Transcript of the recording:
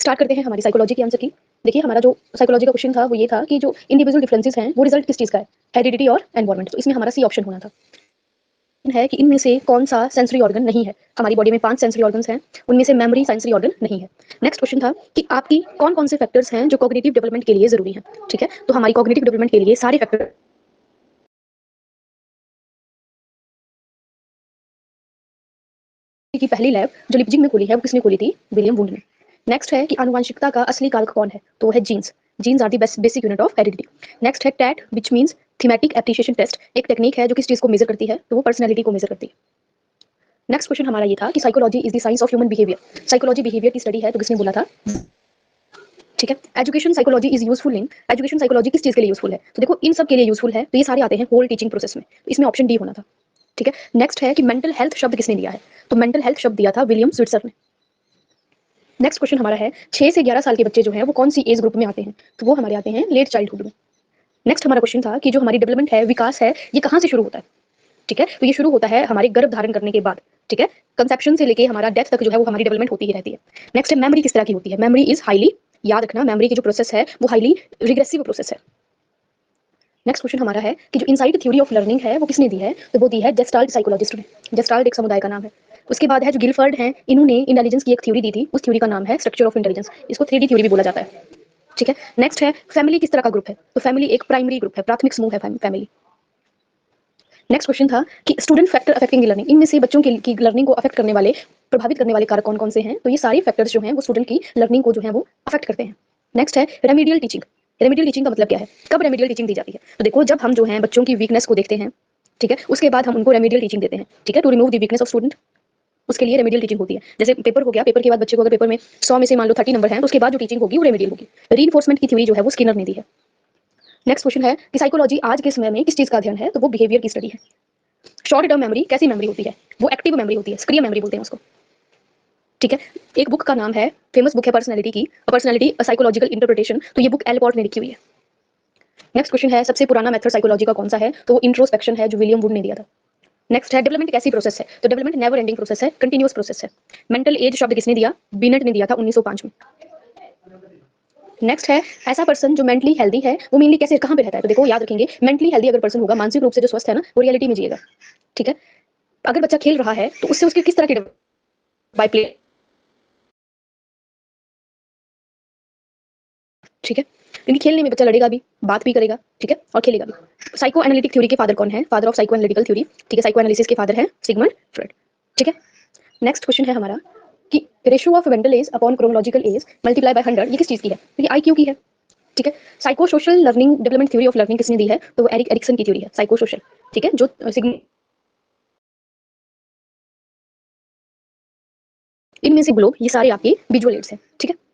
Start करते हैं हमारी साइकोलॉजी के आंसर की। देखिए हमारा जो साइकोलॉजी का क्वेश्चन था वो ये था कि जो इंडिविजुअल डिफरेंसेस हैं वो रिजल्ट किस चीज़ का है, हेरिडिटी और एनवायरनमेंट। तो इसमें हमारा सी ऑप्शन होना था। है कि इनमें से कौन सा सेंसरी ऑर्गन नहीं है। हमारी बॉडी में 5 सेंसरी ऑर्गन्स हैं, उनमें से मेमोरी सेंसरी ऑर्गन नहीं है। नेक्स्ट क्वेश्चन था कि आपकी कौन-कौन से फैक्टर्स हैं जो कॉग्निटिव डेवलपमेंट के लिए ज़रूरी हैं। ठीक है, तो हमारी कॉग्निटिव डेवलपमेंट के लिए सारे फैक्टर की पहली लैब जो लिपजिग में खुली है वो किसने खोली थी? विलियम वुंड ने। नेक्स्ट है कि आनुवंशिकता का असली कारक कौन है? तो वो है genes. Genes are the basic unit of heredity. Next है TAT which means thematic appreciation test. एक टेक्निक है जो किस चीज़ को मेजर करती है? तो वो पर्सनैलिटी को मेजर करती है। नेक्स्ट क्वेश्चन हमारा ये था कि psychology is the science of human behaviour. Psychology behaviour की स्टडी है, तो किसने बोला था? ठीक है। Education psychology is useful in. Education psychology किस चीज़ के लिए यूजफुल है? तो देखो इन सब के लिए यूजफुल है, तो ये सारे आते हैं होल टीचिंग प्रोसेस में। तो इसमें ऑप्शन डी होना था। ठीक है। नेक्स्ट है कि मेंटल हेल्थ शब्द किसने दिया है? तो मेंटल हेल्थ शब्द दिया था विलियम स्विट्जर ने। नेक्स्ट क्वेश्चन हमारा है 6 से 11 साल के बच्चे जो हैं वो कौन सी एज ग्रुप में आते हैं? तो वो हमारे आते हैं लेट चाइल्डहुड में। नेक्स्ट हमारा क्वेश्चन था कि जो हमारी डेवलपमेंट है, विकास है, ये कहाँ से शुरू होता है? ठीक है, तो ये शुरू होता है हमारे गर्भ धारण करने के बाद। ठीक है, कंसेप्शन से लेके हमारा डेथ तक जो है वो हमारी डेवलपमेंट होती ही रहती है। नेक्स्ट है मेमोरी किस तरह की होती है? मेमोरी इज हाईली, याद रखना मेमोरी की जो प्रोसेस है वो हाईली रिग्रेसिव प्रोसेस है। नेक्स्ट क्वेश्चन हमारा है कि जो इनसाइड थ्योरी ऑफ लर्निंग है वो किसने दी है? तो वो दी है जेस्टाल्ट साइकोलॉजिस्ट ने। जेस्टाल्ट एक समुदाय का नाम है। उसके बाद है जो गिलफर्ड हैं, इन्होंने इंटेलिजेंस की एक थ्योरी दी थी, उस थ्योरी का नाम है स्ट्रक्चर ऑफ इंटेलिजेंस। इसको 3D थ्योरी भी बोला जाता है। ठीक है। नेक्स्ट है फैमिली किस तरह का ग्रुप है? तो फैमिली एक प्राइमरी ग्रुप है, प्राथमिक समूह है फैमिली। नेक्स्ट क्वेश्चन था कि स्टूडेंट फैक्टर अफेक्टिंग लर्निंग, इनमें से बच्चों की लर्निंग को अफेक्ट करने वाले, प्रभावित करने वाले कारक कौन-कौन से हैं? तो ये सारे फैक्टर्स जो हैं वो स्टूडेंट की लर्निंग को जो है वो अफेक्ट करते हैं। नेक्स्ट है रेमेडियल टीचिंग। रेमेडियल टीचिंग का मतलब क्या है? कब रेमेडियल टीचिंग दी जाती है? तो देखो जब हम जो हैं बच्चों की वीकनेस को देखते हैं, ठीक है, उसके बाद हम उनको रेमेडियल टीचिंग देते हैं। ठीक है, to remove the weakness of student, उसके लिए रेमेडियल टीचिंग होती है। जैसे पेपर हो गया, पेपर के बाद बच्चे को अगर पेपर में 100 में से मान लो 30 नंबर हैं, तो उसके बाद जो टीचिंग होगी वो रेमेडियल होगी। रीइंफोर्समेंट की थ्योरी जो है वो स्किनर ने दी है। नेक्स्ट क्वेश्चन है कि साइकोलॉजी आज के समय में किस चीज़ का अध्ययन है? तो वो बिहेवियर की स्टडी है। शॉर्ट टर्म मेमोरी कैसी मेमोरी होती है? वो एक्टिव मेमोरी होती है, सक्रिय मेमोरी बोलते हैं उसको। ठीक है। एक बुक का नाम है, फेमस बुक है पर्सनैलिटी की, पर्सनैलिटी अ साइकोलॉजिकल इंटरप्रिटेशन। तो ये बुक एलपॉर्ट ने लिखी हुई है। नेक्स्ट क्वेश्चन है सबसे पुराना मेथड साइकोलॉजी का कौन सा है? तो वो इंट्रोस्पेक्शन है जो विलियम वुड ने दिया था। नेक्स्ट है डेवलपमेंट कैसी प्रोसेस है? तो डेवलपमेंट नेवर एंडिंग प्रोसेस है, कंटिन्यूअस प्रोसेस है। मेंटल एज शब्द किसने दिया? बिनेट ने दिया था 1905 में। नेक्स्ट है ऐसा पर्सन जो मेंटली हेल्दी है वो मेनली कैसे, कहाँ पे रहता है? तो देखो याद रखेंगे, मेंटली हेल्दी अगर पर्सन होगा, मानसिक रूप से जो स्वस्थ है ना, वो रियलिटी में जिएगा। ठीक है। अगर बच्चा खेल रहा है तो उससे उसके किस तरह के बाय प्ले, ठीक है, क्योंकि खेलने में बच्चा लड़ेगा भी, बात भी करेगा, ठीक है, और खेलेगा भी। साइको एनालिटिक थ्योरी के फादर कौन है? Father of psycho analytical theory, ठीक है, साइको एनालिसिस के फादर हैं सिगमंड फ्रॉइड। ठीक है। नेक्स्ट क्वेश्चन है हमारा कि ratio of mental as upon chronological S multiply by 100 ये किस चीज़ की है? तो ये आईक्यू की है। ठीक है। Psycho social learning development theory of learning किसने दी है? तो वो एरिक एरिक्सन की थ्योरी है साइको सोशल। ठीक है, जो इनमें से ग्लोब, ये सारे आपके विजुअल एड्स हैं। ठीक है।